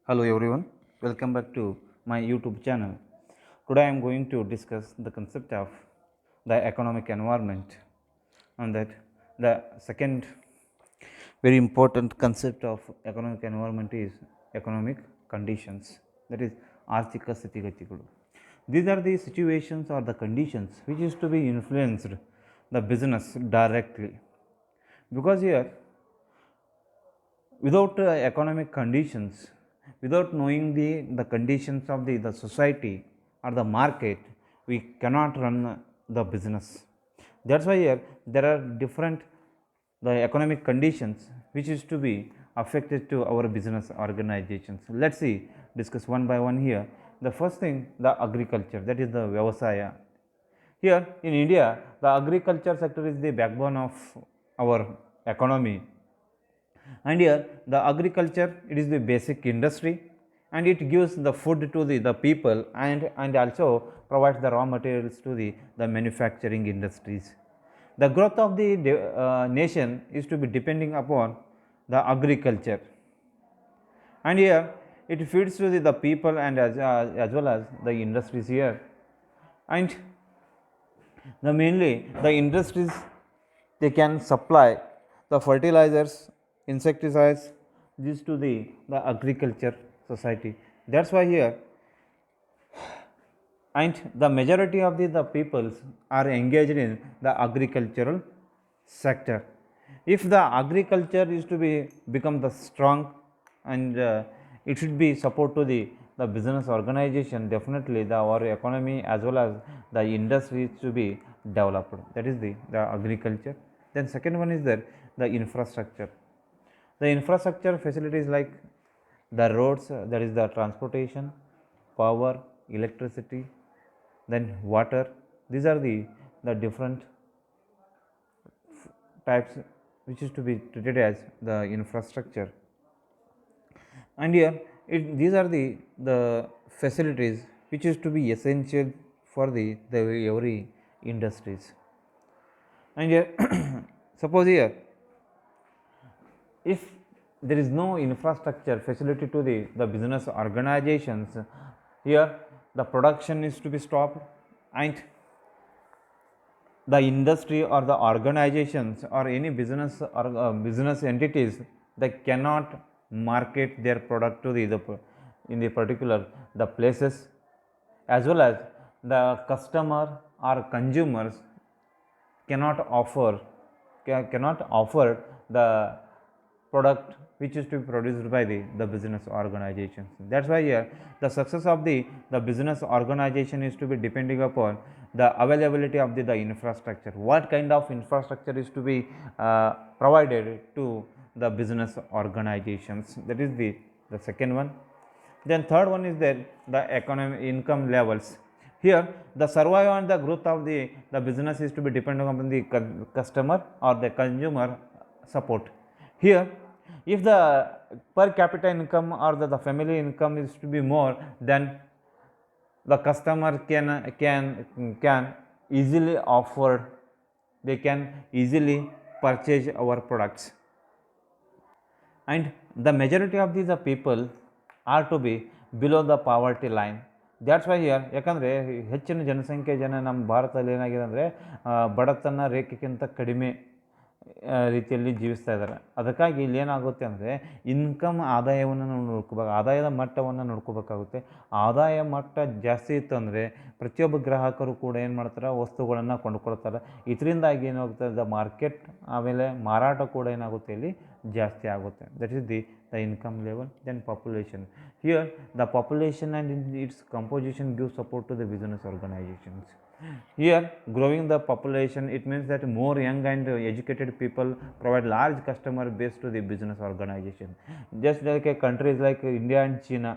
Hello everyone, welcome back to my YouTube channel. Today I am going to discuss the concept of the economic environment, and that the second very important concept of economic environment is economic conditions, that is ಆರ್ಥಿಕ ಸ್ಥಿತಿಗತಿಗಳು. These are the situations or the conditions which is to be influenced the business directly, because here without economic conditions, without knowing the conditions of the society or the market, we cannot run the business. That's why here there are different the economic conditions which is to be affected to our business organizations. Let's see, discuss one by one here. The first thing, the agriculture, that is the vyavasaya. Here in India, the agriculture sector is the backbone of our economy, and here the agriculture, it is the basic industry, and it gives the food to the people, and also provides the raw materials to the manufacturing industries. The growth of the nation is to be depending upon the agriculture, and here it feeds to the people and as well as the industries here. And the mainly the industries, they can supply the fertilizers, insecticides, this to the agriculture society. That's why here, and the majority of the peoples are engaged in the agricultural sector. If the agriculture is to be become the strong, and it should be support to the business organization, definitely our economy as well as the industry to be developed. That is the agriculture. Then second one is that the infrastructure. The infrastructure facilities like the roads, that is the transportation, power, electricity, then water. These are the different types which is to be treated as the infrastructure. And here these are the facilities which is to be essential for the every industries. And here suppose here, if there is no infrastructure facility to the business organizations, here the production is to be stopped, and the industry or the organizations or any business or business entities, they cannot market their product to the in the particular the places, as well as the customer or consumers cannot offer the product which is to be produced by the business organizations. That's why here the success of the business organization is to be depending upon the availability of the infrastructure. What kind of infrastructure is to be provided to the business organizations? That is the second one. Then third one is that the economic income levels. Here the survival and the growth of the business is to be dependent upon the customer or the consumer support. Here, if the per capita income or the family income is to be more, then the customer can easily afford, they can easily purchase our products. And the majority of these people are to be below the poverty line. That's why here, ಯಾಕಂದರೆ ಹೆಚ್ಚಿನ ಜನಸಂಖ್ಯೆ ಜನ ನಮ್ಮ ಭಾರತದಲ್ಲಿ ಏನಾಗಿದೆ ಅಂದರೆ ಬಡತನ ರೇಖೆಗಿಂತ ಕಡಿಮೆ ರೀತಿಯಲ್ಲಿ ಜೀವಿಸ್ತಾ ಇದ್ದಾರೆ. ಅದಕ್ಕಾಗಿ ಇಲ್ಲಿ ಏನಾಗುತ್ತೆ ಅಂದರೆ ಇನ್ಕಮ್ ಆದಾಯವನ್ನು ನಾವು ನೋಡ್ಕೋಬೇಕು, ಆದಾಯದ ಮಟ್ಟವನ್ನು ನೋಡ್ಕೋಬೇಕಾಗುತ್ತೆ. ಆದಾಯ ಮಟ್ಟ ಜಾಸ್ತಿ ಇತ್ತು ಅಂದರೆ ಪ್ರತಿಯೊಬ್ಬ ಗ್ರಾಹಕರು ಕೂಡ ಏನು ಮಾಡ್ತಾರೆ, ವಸ್ತುಗಳನ್ನು ಕೊಂಡುಕೊಳ್ತಾರೆ. ಇದರಿಂದಾಗಿ ಏನಾಗುತ್ತೆ, ದ ಮಾರ್ಕೆಟ್ ಆಮೇಲೆ ಮಾರಾಟ ಕೂಡ ಏನಾಗುತ್ತೆ, ಇಲ್ಲಿ ಜಾಸ್ತಿ ಆಗುತ್ತೆ. That is the income level. Then population. Here the population and its composition gives support to the business organizations. Here growing the population, it means that more young and educated people provide large customer base to the business organization. Just like a countries like India and China,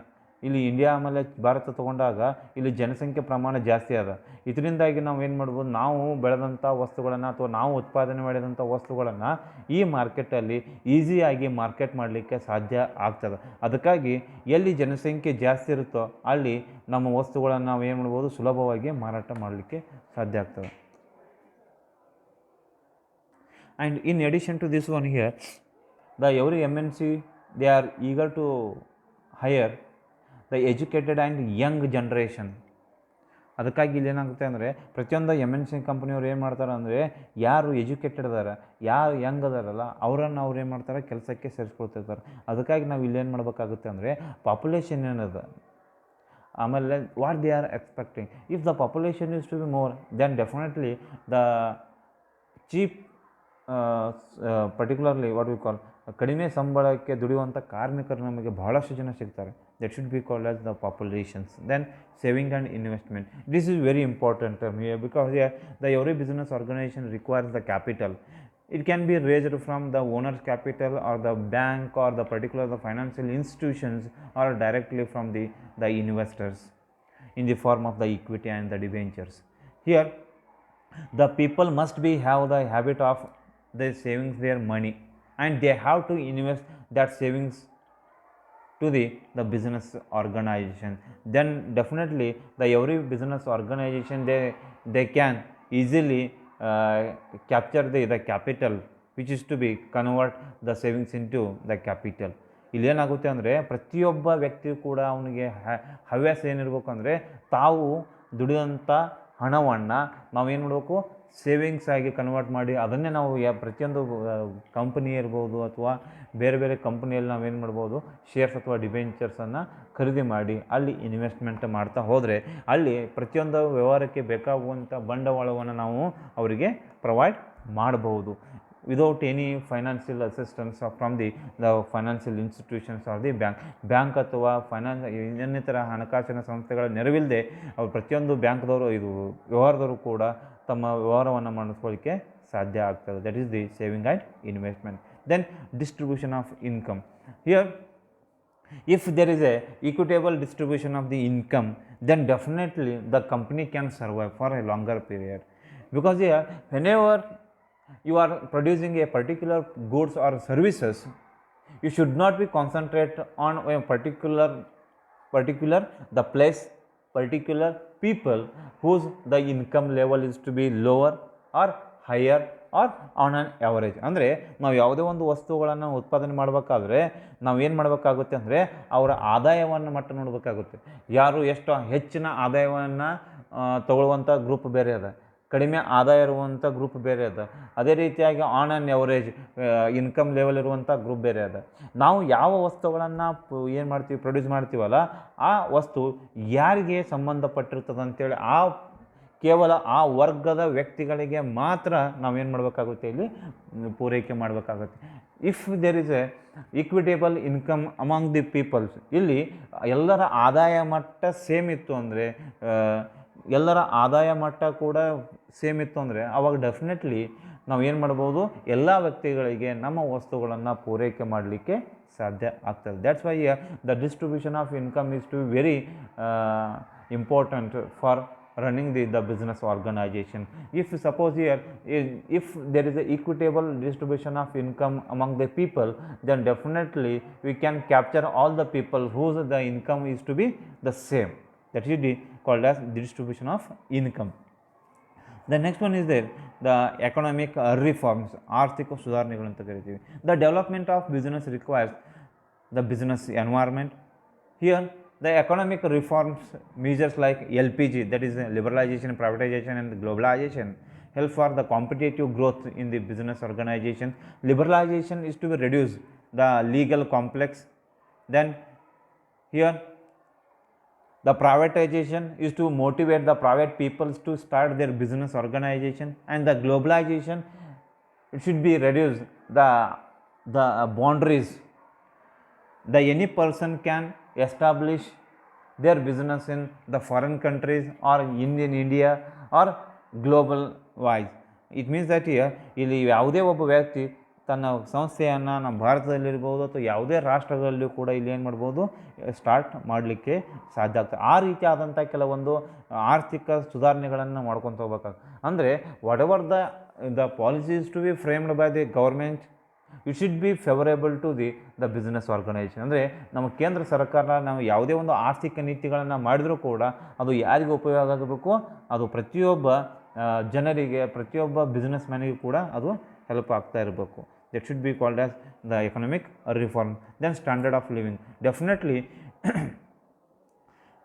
ಇಲ್ಲಿ India ಆಮೇಲೆ ಭಾರತ ತೊಗೊಂಡಾಗ ಇಲ್ಲಿ ಜನಸಂಖ್ಯೆ ಪ್ರಮಾಣ ಜಾಸ್ತಿ ಅದ. ಇದರಿಂದಾಗಿ ನಾವು ಏನು ಮಾಡ್ಬೋದು, ನಾವು ಬೆಳೆದಂಥ ವಸ್ತುಗಳನ್ನು ಅಥವಾ ನಾವು ಉತ್ಪಾದನೆ ಮಾಡಿದಂಥ ವಸ್ತುಗಳನ್ನು ಈ ಮಾರ್ಕೆಟಲ್ಲಿ ಈಸಿಯಾಗಿ ಮಾರ್ಕೆಟ್ ಮಾಡಲಿಕ್ಕೆ ಸಾಧ್ಯ ಆಗ್ತದೆ. ಅದಕ್ಕಾಗಿ ಎಲ್ಲಿ ಜನಸಂಖ್ಯೆ ಜಾಸ್ತಿ ಇರುತ್ತೋ ಅಲ್ಲಿ ನಮ್ಮ ವಸ್ತುಗಳನ್ನು ನಾವು ಏನು ಮಾಡ್ಬೋದು, ಸುಲಭವಾಗಿ ಮಾರಾಟ ಮಾಡಲಿಕ್ಕೆ ಸಾಧ್ಯ ಆಗ್ತದೆ. And in addition to this one here, the every MNC, they are eager to hire the educated and young generation. ಅದಕ್ಕಾಗಿ ಇಲ್ಲಿ ಏನಾಗುತ್ತೆ ಅಂದರೆ ಪ್ರತಿಯೊಂದು MNC ಕಂಪ್ನಿಯವ್ರು ಏನು ಮಾಡ್ತಾರೆ ಅಂದರೆ ಯಾರು ಎಜುಕೇಟೆಡ್ ಅದಾರ, ಯಾರು ಯಂಗ್ ಅದಾರಲ್ಲ ಅವರನ್ನು ಅವ್ರು ಏನು ಮಾಡ್ತಾರೆ ಕೆಲಸಕ್ಕೆ ಸೇರಿಸ್ಕೊಳ್ತಿರ್ತಾರೆ. ಅದಕ್ಕಾಗಿ ನಾವು ಇಲ್ಲೇನು ಮಾಡಬೇಕಾಗುತ್ತೆ ಅಂದರೆ ಪಾಪ್ಯುಲೇಷನ್ ಏನದ, ಆಮೇಲೆ what they are expecting. If the population is to be more then definitely the cheap particularly what we call ಕಡಿಮೆ ಸಂಬಳಕ್ಕೆ ದುಡಿಯುವಂಥ ಕಾರ್ಮಿಕರು ನಮಗೆ ಬಹಳಷ್ಟು ಜನ ಸಿಗ್ತಾರೆ. That should be called as the populations. Then saving and investment, this is very important here because the every business organisation requires the capital. It can be raised from the owner's capital or the bank or the particular the financial institutions or directly from the investors in the form of the equity and the debentures. Here the people must be have the habit of the savings their money and they have to invest that savings to the business organization. Then definitely the every business organization they can easily capture the capital which is to be convert the savings into the capital. ಇಲ್ಲೇನಾಗುತ್ತೆ ಅಂದರೆ ಪ್ರತಿಯೊಬ್ಬ ವ್ಯಕ್ತಿಯು ಕೂಡ ಅವನಿಗೆ ಹವ್ಯಾಸ ಏನಿರಬೇಕು ಅಂದರೆ ತಾವು ದುಡಿಯೋಂಥ ಹಣವನ್ನು ನಾವೇನು ಮಾಡಬೇಕು ಸೇವಿಂಗ್ಸ್ ಆಗಿ ಕನ್ವರ್ಟ್ ಮಾಡಿ ಅದನ್ನೇ ನಾವು ಪ್ರತಿಯೊಂದು ಕಂಪನಿ ಇರ್ಬೋದು ಅಥವಾ ಬೇರೆ ಬೇರೆ ಕಂಪ್ನಿಯಲ್ಲಿ ನಾವೇನು ಮಾಡ್ಬೋದು ಶೇರ್ಸ್ ಅಥವಾ ಡಿಬೆಂಚರ್ಸನ್ನು ಖರೀದಿ ಮಾಡಿ ಅಲ್ಲಿ ಇನ್ವೆಸ್ಟ್ಮೆಂಟ್ ಮಾಡ್ತಾ ಹೋದರೆ ಅಲ್ಲಿ ಪ್ರತಿಯೊಂದು ವ್ಯವಹಾರಕ್ಕೆ ಬೇಕಾಗುವಂಥ ಬಂಡವಾಳವನ್ನು ನಾವು ಅವರಿಗೆ ಪ್ರೊವೈಡ್ ಮಾಡಬಹುದು without any financial assistance from the financial institutions R the bank ಅಥವಾ ಇನ್ನಿತರ ಹಣಕಾಸಿನ ದೆಹಣಕಾಸಿನ ನೆರವಿಲ್ಲದೆ ಅವ್ರು ಪ್ರತಿಯೊಂದು ಬ್ಯಾಂಕ್ದವರು ಇದು ವ್ಯವಹಾರದವರು ಕೂಡ ತಮ್ಮ ವ್ಯವಹಾರವನ್ನು ಮಾಡಿಸ್ಕೊಳ್ಳಿಕ್ಕೆ ಸಾಧ್ಯ ಆಗ್ತದೆ. That is the saving and investment. Then distribution of income. Here if there is a equitable distribution of the income then definitely the company can survive for a longer period, because here whenever you are producing a particular goods or services you should not be concentrate on a particular the place, particular people whose the income level is to be lower or higher or on on average. ಅಂದರೆ ನಾವು ಯಾವುದೇ ಒಂದು ವಸ್ತುಗಳನ್ನು ಉತ್ಪಾದನೆ ಮಾಡಬೇಕಾದ್ರೆ ನಾವು ಏನು ಮಾಡಬೇಕಾಗುತ್ತೆ ಅಂದರೆ ಅವರ ಆದಾಯವನ್ನು ಮಟ್ಟ ನೋಡಬೇಕಾಗುತ್ತೆ. ಯಾರು ಎಷ್ಟು ಹೆಚ್ಚಿನ ಆದಾಯವನ್ನು ತಗೊಳ್ಳುವಂಥ ಗ್ರೂಪ್ ಬೇರೆ ಅದ, ಕಡಿಮೆ ಆದಾಯ ಇರುವಂಥ ಗ್ರೂಪ್ ಬೇರೆ ಅದ, ಅದೇ ರೀತಿಯಾಗಿ on on average income level ಇರುವಂಥ ಗ್ರೂಪ್ ಬೇರೆ ಅದ. ನಾವು ಯಾವ ವಸ್ತುಗಳನ್ನು ಏನು ಮಾಡ್ತೀವಿ ಪ್ರೊಡ್ಯೂಸ್ ಮಾಡ್ತೀವಲ್ಲ ಆ ವಸ್ತು ಯಾರಿಗೆ ಸಂಬಂಧಪಟ್ಟಿರ್ತದೆ ಅಂತೇಳಿ ಕೇವಲ ಆ ವರ್ಗದ ವ್ಯಕ್ತಿಗಳಿಗೆ ಮಾತ್ರ ನಾವೇನು ಮಾಡಬೇಕಾಗುತ್ತೆ ಇಲ್ಲಿ ಪೂರೈಕೆ ಮಾಡಬೇಕಾಗುತ್ತೆ. If there is a equitable income among the peoples, ಇಲ್ಲಿ ಎಲ್ಲರ ಆದಾಯ ಮಟ್ಟ ಸೇಮ್ ಇತ್ತು ಅಂದರೆ ಎಲ್ಲರ ಆದಾಯ ಮಟ್ಟ ಕೂಡ ಸೇಮ್ ಇತ್ತು ಅಂದರೆ ಆವಾಗ ಡೆಫಿನೆಟ್ಲಿ ನಾವು ಏನು ಮಾಡ್ಬೋದು ಎಲ್ಲ ವ್ಯಕ್ತಿಗಳಿಗೆ ನಮ್ಮ ವಸ್ತುಗಳನ್ನು ಪೂರೈಕೆ ಮಾಡಲಿಕ್ಕೆ ಸಾಧ್ಯ ಆಗ್ತದೆ. That's why the distribution of income is to very important for running the business organization. If suppose here if there is a equitable distribution of income among the people then definitely we can capture all the people whose the income is to be the same. That should be called as the distribution of income. The next one is there the economic reforms, ಆರ್ಥಿಕ ಸುಧಾರಣೆಗಳು ಅಂತ ಕರಿತೀವಿ. The development of business requires the business environment. Here the economic reforms measures like LPG, that is liberalization, privatization and globalization, help for the competitive growth in the business organization. Liberalization is to reduce the legal complex. Then here the privatization is to motivate the private peoples to start their business organization, and the globalization it should be reduce the boundaries. The any person can establish their business in the foreign countries or in India or global wise. It means that here ಇಲ್ಲಿ ಯಾವುದೇ ಒಬ್ಬ ವ್ಯಕ್ತಿ ತನ್ನ ಸಂಸ್ಥೆಯನ್ನು ನಮ್ಮ ಭಾರತದಲ್ಲಿರ್ಬೋದು ಅಥವಾ ಯಾವುದೇ ರಾಷ್ಟ್ರಗಳಲ್ಲೂ ಕೂಡ ಇಲ್ಲಿ ಏನು ಮಾಡ್ಬೋದು ಸ್ಟಾರ್ಟ್ ಮಾಡಲಿಕ್ಕೆ ಸಾಧ್ಯ ಆಗ್ತದೆ. ಆ ರೀತಿಯಾದಂಥ ಕೆಲವೊಂದು ಆರ್ಥಿಕ ಸುಧಾರಣೆಗಳನ್ನು ಮಾಡ್ಕೊತ ಹೋಗ್ಬೇಕಾಗ್ತದೆ. ಅಂದರೆ whatever the policies to be framed by the government it should be favourable to the business organisation. ಅಂದರೆ ನಮ್ಮ ಕೇಂದ್ರ ಸರ್ಕಾರ ನಾವು ಯಾವುದೇ ಒಂದು ಆರ್ಥಿಕ ನೀತಿಗಳನ್ನು ಮಾಡಿದರೂ ಕೂಡ ಅದು ಯಾರಿಗೆ ಉಪಯೋಗ ಆಗಬೇಕು, ಅದು ಪ್ರತಿಯೊಬ್ಬ ಜನರಿಗೆ ಪ್ರತಿಯೊಬ್ಬ ಬಿಸ್ನೆಸ್ ಮ್ಯಾನಿಗೂ ಕೂಡ ಅದು ಹೆಲ್ಪ್ ಆಗ್ತಾ ಇರಬೇಕು. That should be called as the economic reform. Then standard of living. Definitely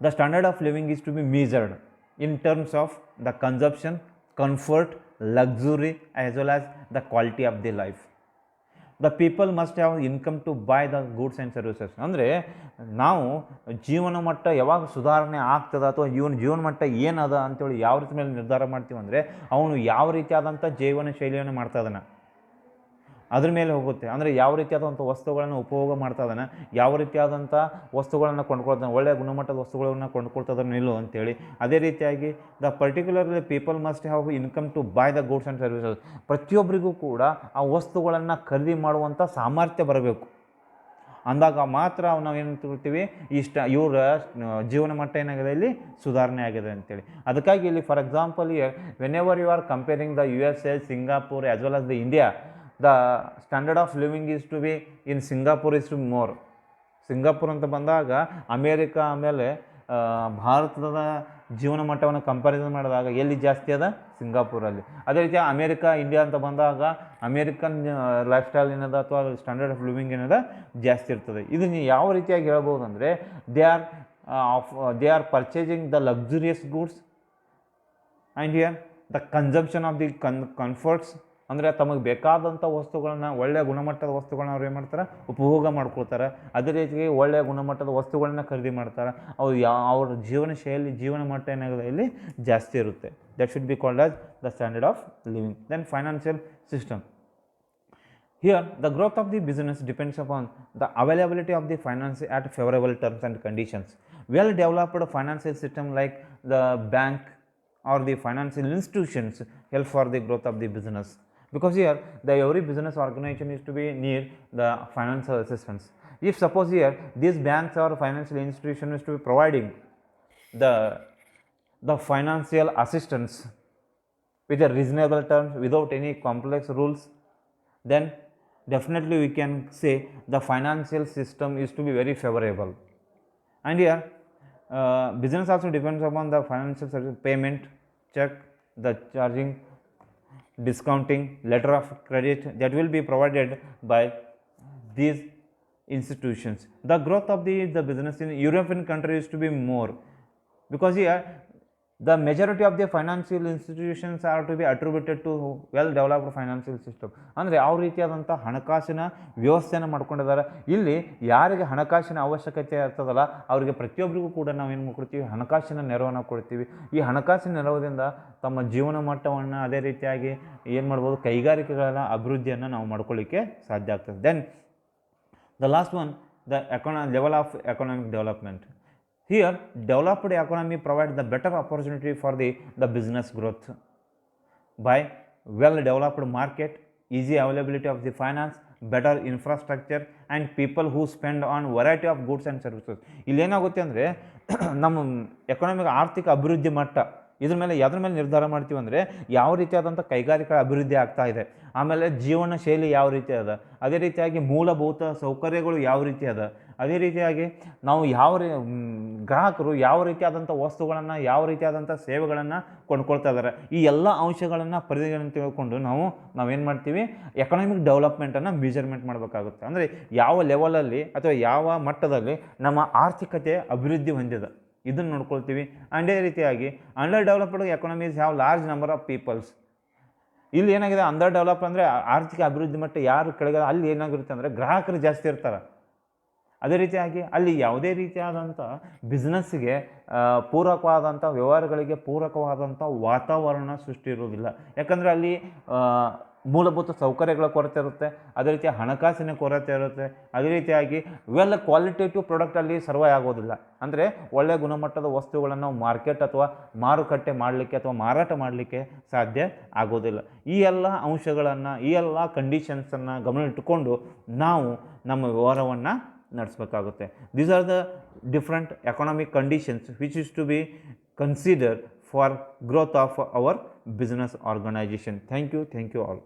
The standard of living is to be measured in terms of the consumption, comfort, luxury as well as the quality of the life. The people must have income to buy the goods and services. ಅಂದರೆ ನಾವು ಜೀವನ ಮಟ್ಟ ಯಾವಾಗ ಸುಧಾರಣೆ ಆಗ್ತದೆ ಅಥವಾ ಜೀವನ ಮಟ್ಟ ಏನದ ಅಂತೇಳಿ ಯಾವ ರೀತಿ ಮೇಲೆ ನಿರ್ಧಾರ ಮಾಡ್ತೀವಿ ಅಂದರೆ ಅವನು ಯಾವ ರೀತಿಯಾದಂಥ ಜೀವನ ಶೈಲಿಯನ್ನು ಮಾಡ್ತಾ ಇದ್ದಾನೆ ಅದ್ರ ಮೇಲೆ ಹೋಗುತ್ತೆ. ಅಂದರೆ ಯಾವ ರೀತಿಯಾದಂಥ ವಸ್ತುಗಳನ್ನು ಉಪಯೋಗ ಮಾಡ್ತಾ ಇದ್ದಾನೆ, ಯಾವ ರೀತಿಯಾದಂಥ ವಸ್ತುಗಳನ್ನು ಕೊಂಡ್ಕೊಳ್ತಾನೆ, ಒಳ್ಳೆಯ ಗುಣಮಟ್ಟದ ವಸ್ತುಗಳನ್ನು ಕೊಂಡ್ಕೊಳ್ತಾನೆ ಇಲ್ಲೋ ಅಂತೇಳಿ. ಅದೇ ರೀತಿಯಾಗಿ the particularly people must have income to buy the goods and services. ಪ್ರತಿಯೊಬ್ಬರಿಗೂ ಕೂಡ ಆ ವಸ್ತುಗಳನ್ನು ಖರೀದಿ ಮಾಡುವಂಥ ಸಾಮರ್ಥ್ಯ ಬರಬೇಕು. ಅಂದಾಗ ಮಾತ್ರ ನಾವೇನು ತಿಳ್ತೀವಿ ಇವರ ಜೀವನ ಮಟ್ಟ ಏನಾಗಿದೆ ಇಲ್ಲಿ ಸುಧಾರಣೆ ಆಗಿದೆ ಅಂತೇಳಿ. ಅದಕ್ಕಾಗಿ ಇಲ್ಲಿ for example whenever you are comparing the USA, Singapore as well as the India, the standard of living is to be in Singapore is to be more. Singapore ಅಂತ ಬಂದಾಗ ಅಮೇರಿಕಾ ಆಮೇಲೆ ಭಾರತದ ಜೀವನ ಮಟ್ಟವನ್ನು ಕಂಪ್ಯಾರಿಸನ್ ಮಾಡಿದಾಗ ಎಲ್ಲಿ ಜಾಸ್ತಿ ಅದ ಸಿಂಗಾಪುರಲ್ಲಿ. ಅದೇ ರೀತಿ ಅಮೇರಿಕಾ ಇಂಡಿಯಾ ಅಂತ ಬಂದಾಗ ಅಮೇರಿಕನ್ ಲೈಫ್ ಸ್ಟೈಲ್ ಏನದ ಅಥವಾ ಸ್ಟ್ಯಾಂಡರ್ಡ್ ಆಫ್ ಲಿವಿಂಗ್ ಏನದ ಜಾಸ್ತಿ ಇರ್ತದೆ. ಇದನ್ನು ಯಾವ ರೀತಿಯಾಗಿ ಹೇಳ್ಬೋದು ಅಂದರೆ they are purchasing the luxurious goods and here the consumption of the comforts. ಅಂದರೆ ತಮಗೆ ಬೇಕಾದಂಥ ವಸ್ತುಗಳನ್ನ ಒಳ್ಳೆಯ ಗುಣಮಟ್ಟದ ವಸ್ತುಗಳನ್ನ ಅವ್ರು ಏನು ಮಾಡ್ತಾರೆ ಉಪಭೋಗ ಮಾಡ್ಕೊಳ್ತಾರೆ. ಅದೇ ರೀತಿಯಾಗಿ ಒಳ್ಳೆಯ ಗುಣಮಟ್ಟದ ವಸ್ತುಗಳನ್ನ ಖರೀದಿ ಮಾಡ್ತಾರೆ. ಅವ್ರ ಜೀವನ ಶೈಲಿ ಜೀವನ ಮಟ್ಟ ಏನಾಗಿದೆ ಇಲ್ಲಿ ಜಾಸ್ತಿ ಇರುತ್ತೆ. That should be called as the standard of living. Then financial system. Here the growth of the business depends upon the availability of the finance at favorable terms and conditions. Well developed financial system like the bank or the financial institutions help for the growth of the business. Because here every business organization is to be need the financial assistance. If suppose here these banks or financial institution is to be providing the financial assistance with a reasonable terms without any complex rules, then definitely we can say the financial system is to be very favorable. And here business also depends upon the financial service, payment, check, the charging, discounting, letter of credit that will be provided by these institutions. The growth of the business in European countries to be more, because here the majority of the financial institutions are to be attributed to well developed financial system. ಅಂದರೆ ಯಾವ ರೀತಿಯಾದಂಥ ಹಣಕಾಸಿನ ವ್ಯವಸ್ಥೆಯನ್ನು ಮಾಡ್ಕೊಂಡಿದ್ದಾರೆ. ಇಲ್ಲಿ ಯಾರಿಗೆ ಹಣಕಾಸಿನ ಅವಶ್ಯಕತೆ ಇರ್ತದಲ್ಲ ಅವರಿಗೆ ಪ್ರತಿಯೊಬ್ಬರಿಗೂ ಕೂಡ ನಾವೇನು ಮಾಡ್ಕೊಡ್ತೀವಿ ಹಣಕಾಸಿನ ನೆರವನ್ನು ಕೊಡ್ತೀವಿ. ಈ ಹಣಕಾಸಿನ ನೆರವಿನಿಂದ ತಮ್ಮ ಜೀವನ ಮಟ್ಟವನ್ನು ಅದೇ ರೀತಿಯಾಗಿ ಏನು ಮಾಡ್ಬೋದು ಕೈಗಾರಿಕೆಗಳ ಅಭಿವೃದ್ಧಿಯನ್ನು ನಾವು ಮಾಡ್ಕೊಳ್ಳಿಕ್ಕೆ ಸಾಧ್ಯ ಆಗ್ತದೆ. Then the last one the level of economic development. Here developed economy provides the better opportunity for the business growth by well developed market, easy availability of the finance, better infrastructure and people who spend on variety of goods and services. ಇಲ್ಲಿ ಏನಾಗುತ್ತೆ ಅಂದರೆ ನಮ್ಮ economic ಆರ್ಥಿಕ ಅಭಿವೃದ್ಧಿ ಮಟ್ಟ ಇದ್ರ ಮೇಲೆ ಯಾವ್ದ್ರ ಮೇಲೆ ನಿರ್ಧಾರ ಮಾಡ್ತೀವಿ ಅಂದರೆ ಯಾವ ರೀತಿಯಾದಂಥ ಕೈಗಾರಿಕಾ ಅಭಿವೃದ್ಧಿ ಆಗ್ತಾ ಇದೆ, ಆಮೇಲೆ ಜೀವನ ಶೈಲಿ ಯಾವ ರೀತಿ ಅದ, ಅದೇ ರೀತಿಯಾಗಿ ಮೂಲಭೂತ ಸೌಕರ್ಯಗಳು ಯಾವ ರೀತಿ ಅದ, ಅದೇ ರೀತಿಯಾಗಿ ನಾವು ಗ್ರಾಹಕರು ಯಾವ ರೀತಿಯಾದಂಥ ವಸ್ತುಗಳನ್ನು ಯಾವ ರೀತಿಯಾದಂಥ ಸೇವೆಗಳನ್ನು ಕೊಂಡ್ಕೊಳ್ತಾ ಇದ್ದಾರೆ. ಈ ಎಲ್ಲ ಅಂಶಗಳನ್ನು ಪರಿಗಣನೆ ತಿಳ್ಕೊಂಡು ನಾವೇನು ಮಾಡ್ತೀವಿ ಎಕನಾಮಿಕ್ ಡೆವಲಪ್ಮೆಂಟನ್ನು ಮೆಜರ್ಮೆಂಟ್ ಮಾಡಬೇಕಾಗುತ್ತೆ. ಅಂದರೆ ಯಾವ ಲೆವೆಲಲ್ಲಿ ಅಥವಾ ಯಾವ ಮಟ್ಟದಲ್ಲಿ ನಮ್ಮ ಆರ್ಥಿಕತೆ ಅಭಿವೃದ್ಧಿ ಹೊಂದಿದೆ ಇದನ್ನು ನೋಡ್ಕೊಳ್ತೀವಿ. ಅದೇ ರೀತಿಯಾಗಿ under developed economies have large number of peoples. ಇಲ್ಲಿ ಏನಾಗಿದೆ ಅಂಡರ್ ಡೆವಲಪ್ ಅಂದರೆ ಆರ್ಥಿಕ ಅಭಿವೃದ್ಧಿ ಮಟ್ಟ ಯಾರು ಕೆಳಗೆ ಅಲ್ಲಿ ಏನಾಗಿರುತ್ತೆ ಅಂದರೆ ಗ್ರಾಹಕರು ಜಾಸ್ತಿ ಇರ್ತಾರೆ. ಅದೇ ರೀತಿಯಾಗಿ ಅಲ್ಲಿ ಯಾವುದೇ ರೀತಿಯಾದಂಥ ಬಿಸ್ನೆಸ್ಸಿಗೆ ಪೂರಕವಾದಂಥ ವ್ಯವಹಾರಗಳಿಗೆ ಪೂರಕವಾದಂಥ ವಾತಾವರಣ ಸೃಷ್ಟಿ ಇರೋದಿಲ್ಲ. ಯಾಕಂದರೆ ಅಲ್ಲಿ ಮೂಲಭೂತ ಸೌಕರ್ಯಗಳ ಕೊರತೆ ಇರುತ್ತೆ, ಅದೇ ರೀತಿಯ ಹಣಕಾಸಿನ ಕೊರತೆ ಇರುತ್ತೆ, ಅದೇ ರೀತಿಯಾಗಿ ವೆಲ್ ಕ್ವಾಲಿಟೇಟಿವ್ ಪ್ರಾಡಕ್ಟಲ್ಲಿ ಸರ್ವೈವ್ ಆಗೋದಿಲ್ಲ. ಅಂದರೆ ಒಳ್ಳೆಯ ಗುಣಮಟ್ಟದ ವಸ್ತುಗಳನ್ನು ನಾವು ಮಾರ್ಕೆಟ್ ಅಥವಾ ಮಾರುಕಟ್ಟೆ ಮಾಡಲಿಕ್ಕೆ ಅಥವಾ ಮಾರಾಟ ಮಾಡಲಿಕ್ಕೆ ಸಾಧ್ಯ ಆಗೋದಿಲ್ಲ. ಈ ಎಲ್ಲ ಅಂಶಗಳನ್ನು ಈ ಎಲ್ಲ ಕಂಡೀಷನ್ಸನ್ನು ಗಮನವಿಟ್ಟುಕೊಂಡು ನಾವು ನಮ್ಮ ವ್ಯವಹಾರವನ್ನು ನಡೆಸಬೇಕಾಗುತ್ತೆ. These are the different economic conditions which is to be consider for growth of our business organization. Thank you all.